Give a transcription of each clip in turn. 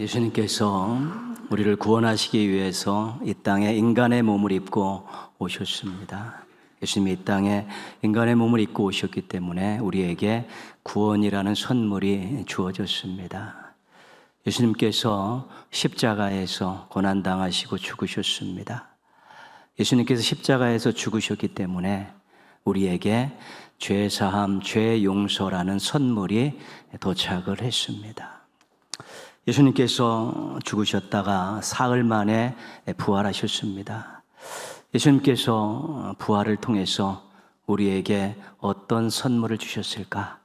예수님께서 우리를 구원하시기 위해서 이 땅에 인간의 몸을 입고 오셨습니다. 예수님이 이 땅에 인간의 몸을 입고 오셨기 때문에 우리에게 구원이라는 선물이 주어졌습니다. 예수님께서 십자가에서 고난당하시고 죽으셨습니다. 예수님께서 십자가에서 죽으셨기 때문에 우리에게 죄사함, 죄용서라는 선물이 도착을 했습니다. 예수님께서 죽으셨다가 사흘 만에 부활하셨습니다. 예수님께서 부활을 통해서 우리에게 어떤 선물을 주셨을까?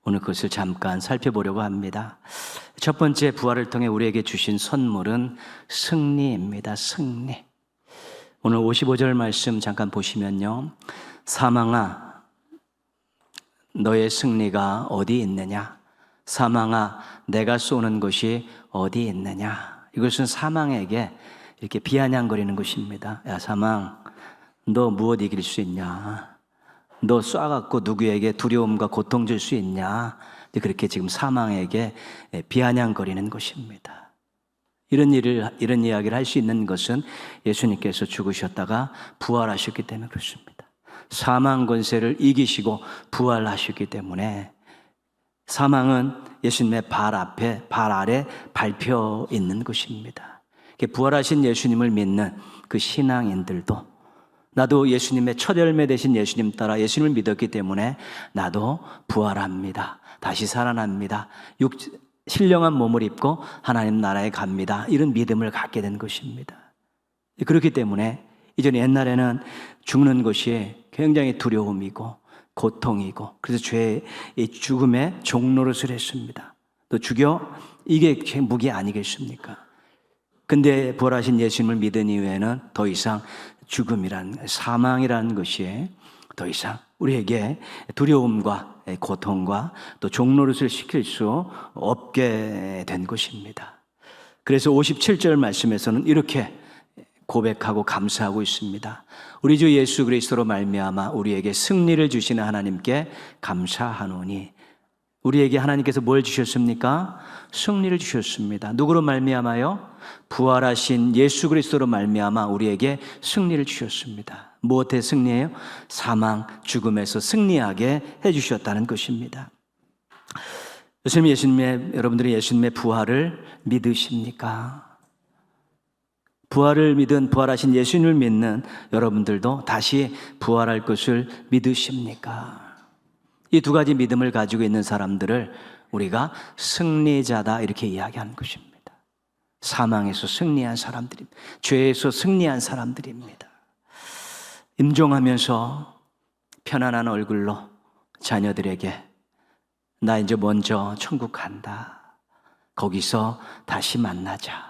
오늘 그것을 잠깐 살펴보려고 합니다. 첫 번째, 부활을 통해 우리에게 주신 선물은 승리입니다. 승리. 오늘 55절 말씀 잠깐 보시면요. 사망아, 너의 승리가 어디 있느냐? 사망아, 내가 쏘는 것이 어디 있느냐? 이것은 사망에게 이렇게 비아냥거리는 것입니다. 야, 사망, 너 무엇 이길 수 있냐? 너 쏴갖고 누구에게 두려움과 고통 줄 수 있냐? 그렇게 지금 사망에게 비아냥거리는 것입니다. 이런 이야기를 할 수 있는 것은 예수님께서 죽으셨다가 부활하셨기 때문에 그렇습니다. 사망 권세를 이기시고 부활하셨기 때문에 사망은 예수님의 발 아래 밟혀 있는 것입니다. 부활하신 예수님을 믿는 그 신앙인들도 나도 예수님의 첫 열매 되신 예수님 따라 예수님을 믿었기 때문에 나도 부활합니다. 다시 살아납니다. 신령한 몸을 입고 하나님 나라에 갑니다. 이런 믿음을 갖게 된 것입니다. 그렇기 때문에 이전 옛날에는 죽는 것이 굉장히 두려움이고 고통이고 그래서 죄의 죽음의 종노릇을 했습니다. 또 죽여 이게 무기 아니겠습니까? 근데 부활하신 예수님을 믿은 이후에는 더 이상 사망이라는 것이 더 이상 우리에게 두려움과 고통과 또 종노릇을 시킬 수 없게 된 것입니다. 그래서 57절 말씀에서는 이렇게 고백하고 감사하고 있습니다. 우리 주 예수 그리스도로 말미암아 우리에게 승리를 주시는 하나님께 감사하노니. 우리에게 하나님께서 뭘 주셨습니까? 승리를 주셨습니다. 누구로 말미암아요? 부활하신 예수 그리스도로 말미암아 우리에게 승리를 주셨습니다. 무엇의 승리예요? 사망, 죽음에서 승리하게 해주셨다는 것입니다. 여러분들이 예수님의 부활을 믿으십니까? 부활을 믿은 부활하신 예수님을 믿는 여러분들도 다시 부활할 것을 믿으십니까? 이 두 가지 믿음을 가지고 있는 사람들을 우리가 승리자다 이렇게 이야기하는 것입니다. 사망에서 승리한 사람들입니다. 죄에서 승리한 사람들입니다. 임종하면서 편안한 얼굴로 자녀들에게 나 이제 먼저 천국 간다. 거기서 다시 만나자.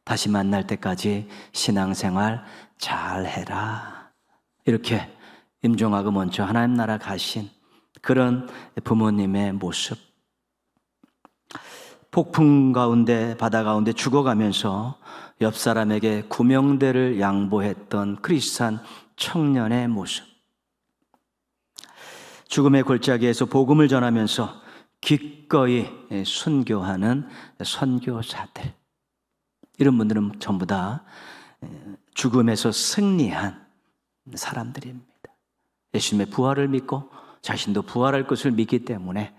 다시 만날 때까지 신앙생활 잘 해라. 이렇게 임종하고 먼저 하나님 나라 가신 그런 부모님의 모습. 폭풍 가운데 바다 가운데 죽어가면서 옆 사람에게 구명대를 양보했던 크리스찬 청년의 모습. 죽음의 골짜기에서 복음을 전하면서 기꺼이 순교하는 선교사들. 이런 분들은 전부 다 죽음에서 승리한 사람들입니다. 예수님의 부활을 믿고 자신도 부활할 것을 믿기 때문에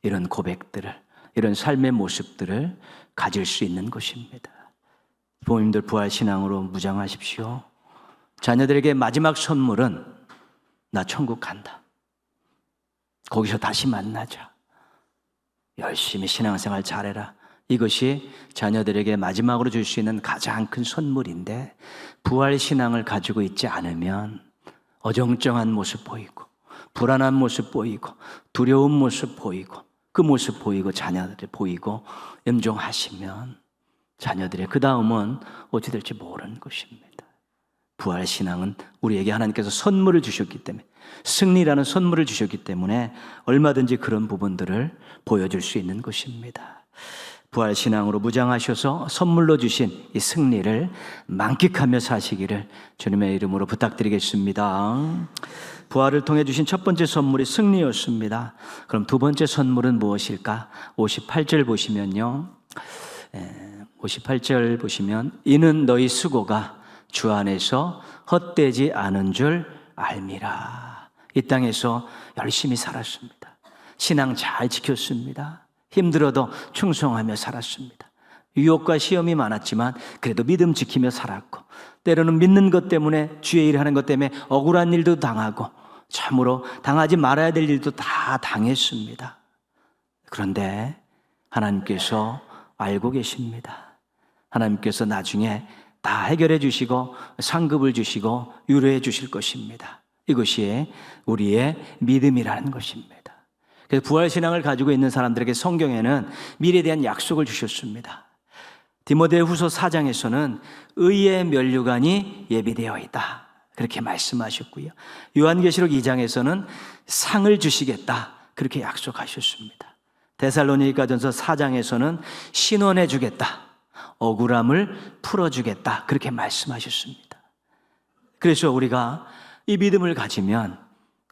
이런 고백들을, 이런 삶의 모습들을 가질 수 있는 것입니다. 부모님들 부활신앙으로 무장하십시오. 자녀들에게 마지막 선물은 나 천국 간다. 거기서 다시 만나자. 열심히 신앙생활 잘해라. 이것이 자녀들에게 마지막으로 줄 수 있는 가장 큰 선물인데 부활신앙을 가지고 있지 않으면 어정쩡한 모습 보이고 불안한 모습 보이고 두려운 모습 보이고 그 모습 보이고 자녀들이 보이고 임종하시면 자녀들의 그 다음은 어찌 될지 모르는 것입니다. 부활신앙은 우리에게 하나님께서 선물을 주셨기 때문에 승리라는 선물을 주셨기 때문에 얼마든지 그런 부분들을 보여줄 수 있는 것입니다. 부활신앙으로 무장하셔서 선물로 주신 이 승리를 만끽하며 사시기를 주님의 이름으로 부탁드리겠습니다. 부활을 통해 주신 첫 번째 선물이 승리였습니다. 그럼 두 번째 선물은 무엇일까? 58절 보시면요. 58절 보시면 이는 너희 수고가 주 안에서 헛되지 않은 줄 알미라. 이 땅에서 열심히 살았습니다. 신앙 잘 지켰습니다. 힘들어도 충성하며 살았습니다. 유혹과 시험이 많았지만 그래도 믿음 지키며 살았고, 때로는 믿는 것 때문에 주의 일을 하는 것 때문에 억울한 일도 당하고 참으로 당하지 말아야 될 일도 다 당했습니다. 그런데 하나님께서 알고 계십니다. 하나님께서 나중에 다 해결해 주시고 상급을 주시고 위로해 주실 것입니다. 이것이 우리의 믿음이라는 것입니다. 그래서 부활신앙을 가지고 있는 사람들에게 성경에는 미래에 대한 약속을 주셨습니다. 디모데후서 4장에서는 의의 면류관이 예비되어 있다, 그렇게 말씀하셨고요. 요한계시록 2장에서는 상을 주시겠다, 그렇게 약속하셨습니다. 데살로니가전서 4장에서는 신원해 주겠다, 억울함을 풀어주겠다, 그렇게 말씀하셨습니다. 그래서 우리가 이 믿음을 가지면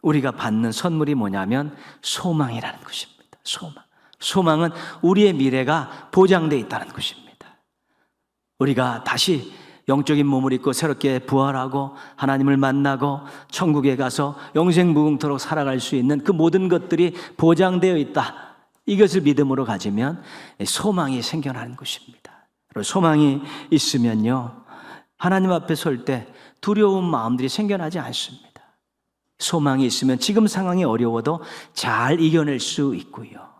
우리가 받는 선물이 뭐냐면 소망이라는 것입니다. 소망은 우리의 미래가 보장되어 있다는 것입니다. 우리가 다시 영적인 몸을 입고 새롭게 부활하고 하나님을 만나고 천국에 가서 영생무궁토록 살아갈 수 있는 그 모든 것들이 보장되어 있다, 이것을 믿음으로 가지면 소망이 생겨나는 것입니다. 그리고 소망이 있으면요, 하나님 앞에 설 때 두려운 마음들이 생겨나지 않습니다. 소망이 있으면 지금 상황이 어려워도 잘 이겨낼 수 있고요.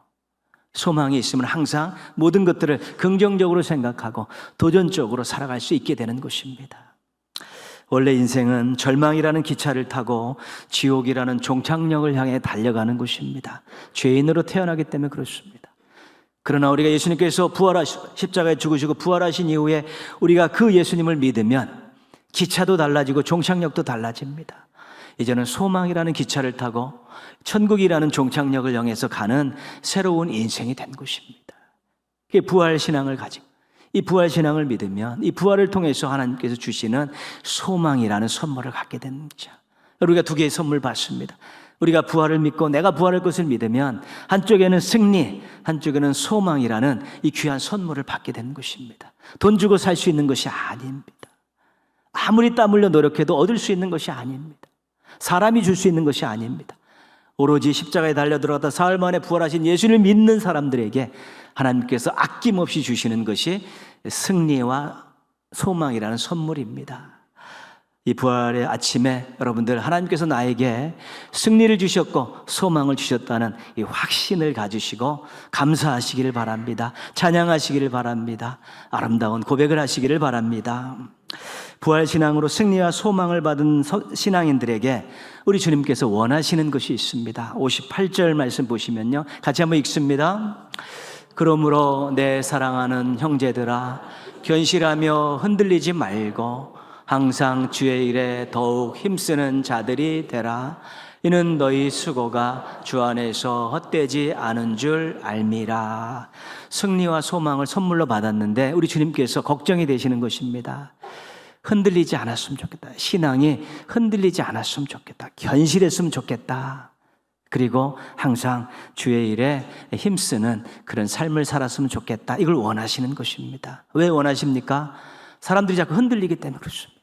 소망이 있으면 항상 모든 것들을 긍정적으로 생각하고 도전적으로 살아갈 수 있게 되는 것입니다. 원래 인생은 절망이라는 기차를 타고 지옥이라는 종착역을 향해 달려가는 것입니다. 죄인으로 태어나기 때문에 그렇습니다. 그러나 우리가 예수님께서 십자가에 죽으시고 부활하신 이후에 우리가 그 예수님을 믿으면 기차도 달라지고 종착역도 달라집니다. 이제는 소망이라는 기차를 타고 천국이라는 종착역을 향해서 가는 새로운 인생이 된 것입니다. 그게 부활신앙을 가지고, 이 부활신앙을 믿으면 이 부활을 통해서 하나님께서 주시는 소망이라는 선물을 갖게 되는 거죠. 우리가 두 개의 선물 받습니다. 우리가 부활을 믿고 내가 부활할 것을 믿으면 한쪽에는 승리, 한쪽에는 소망이라는 이 귀한 선물을 받게 되는 것입니다. 돈 주고 살 수 있는 것이 아닙니다. 아무리 땀 흘려 노력해도 얻을 수 있는 것이 아닙니다. 사람이 줄 수 있는 것이 아닙니다. 오로지 십자가에 달려 들어갔다 사흘 만에 부활하신 예수를 믿는 사람들에게 하나님께서 아낌없이 주시는 것이 승리와 소망이라는 선물입니다. 이 부활의 아침에 여러분들, 하나님께서 나에게 승리를 주셨고 소망을 주셨다는 이 확신을 가지시고 감사하시기를 바랍니다. 찬양하시기를 바랍니다. 아름다운 고백을 하시기를 바랍니다. 부활신앙으로 승리와 소망을 받은 신앙인들에게 우리 주님께서 원하시는 것이 있습니다. 58절 말씀 보시면요, 같이 한번 읽습니다. 그러므로 내 사랑하는 형제들아, 견실하며 흔들리지 말고 항상 주의 일에 더욱 힘쓰는 자들이 되라. 이는 너희 수고가 주 안에서 헛되지 않은 줄 알미라. 승리와 소망을 선물로 받았는데 우리 주님께서 걱정이 되시는 것입니다. 흔들리지 않았으면 좋겠다. 신앙이 흔들리지 않았으면 좋겠다. 견실했으면 좋겠다. 그리고 항상 주의 일에 힘쓰는 그런 삶을 살았으면 좋겠다. 이걸 원하시는 것입니다. 왜 원하십니까? 사람들이 자꾸 흔들리기 때문에 그렇습니다.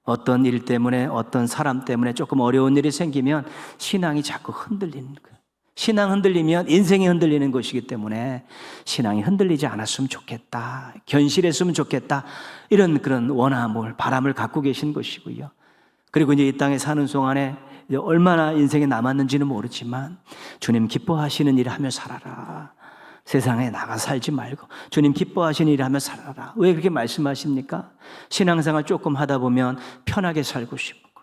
어떤 일 때문에, 어떤 사람 때문에 조금 어려운 일이 생기면 신앙이 자꾸 흔들리는 거예요. 신앙 흔들리면 인생이 흔들리는 것이기 때문에 신앙이 흔들리지 않았으면 좋겠다, 견실했으면 좋겠다, 이런 그런 원함을, 바람을 갖고 계신 것이고요. 그리고 이제 이 땅에 사는 동안에 얼마나 인생에 남았는지는 모르지만 주님 기뻐하시는 일을 하며 살아라. 세상에 나가 살지 말고 주님 기뻐하시는 일을 하며 살아라. 왜 그렇게 말씀하십니까? 신앙생활 조금 하다 보면 편하게 살고 싶고,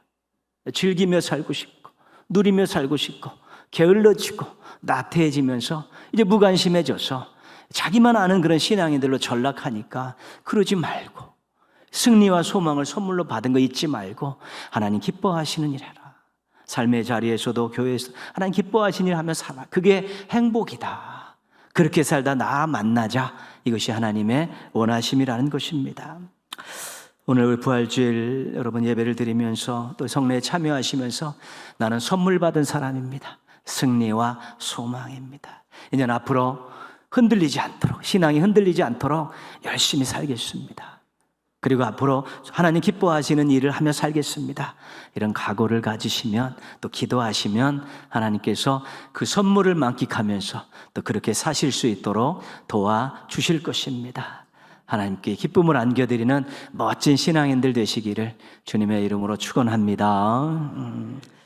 즐기며 살고 싶고, 누리며 살고 싶고, 게을러지고 나태해지면서 이제 무관심해져서 자기만 아는 그런 신앙인들로 전락하니까 그러지 말고 승리와 소망을 선물로 받은 거 잊지 말고 하나님 기뻐하시는 일 해라. 삶의 자리에서도 교회에서 하나님 기뻐하시는 일 하며 살아. 그게 행복이다. 그렇게 살다 나 만나자. 이것이 하나님의 원하심이라는 것입니다. 오늘 부활주일 여러분 예배를 드리면서 또 성례에 참여하시면서 나는 선물 받은 사람입니다. 승리와 소망입니다. 이제 앞으로 흔들리지 않도록, 신앙이 흔들리지 않도록 열심히 살겠습니다. 그리고 앞으로 하나님 기뻐하시는 일을 하며 살겠습니다. 이런 각오를 가지시면, 또 기도하시면 하나님께서 그 선물을 만끽하면서 또 그렇게 사실 수 있도록 도와주실 것입니다. 하나님께 기쁨을 안겨드리는 멋진 신앙인들 되시기를 주님의 이름으로 축원합니다.